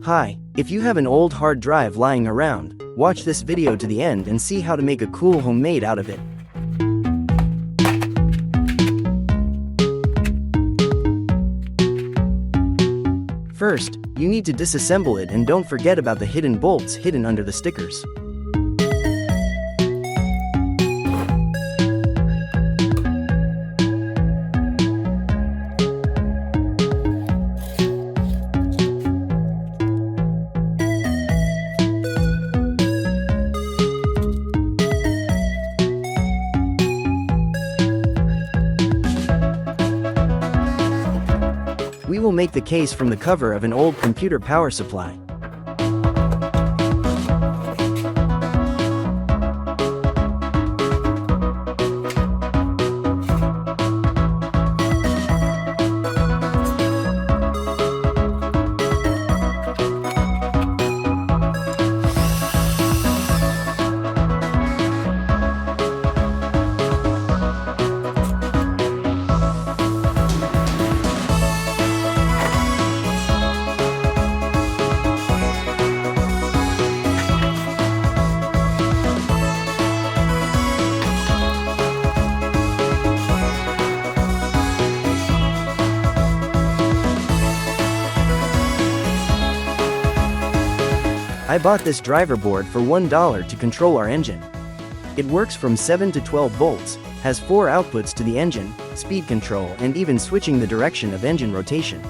Hi, if you have an old hard drive lying around, watch this video to the end and see how to make a cool homemade out of it. First, you need to disassemble it and don't forget about the hidden bolts hidden under the stickers. We will make the case from the cover of an old computer power supply. I bought this driver board for $1 to control our engine. It works from 7 to 12 volts, has 4 outputs to the engine, speed control and even switching the direction of engine rotation.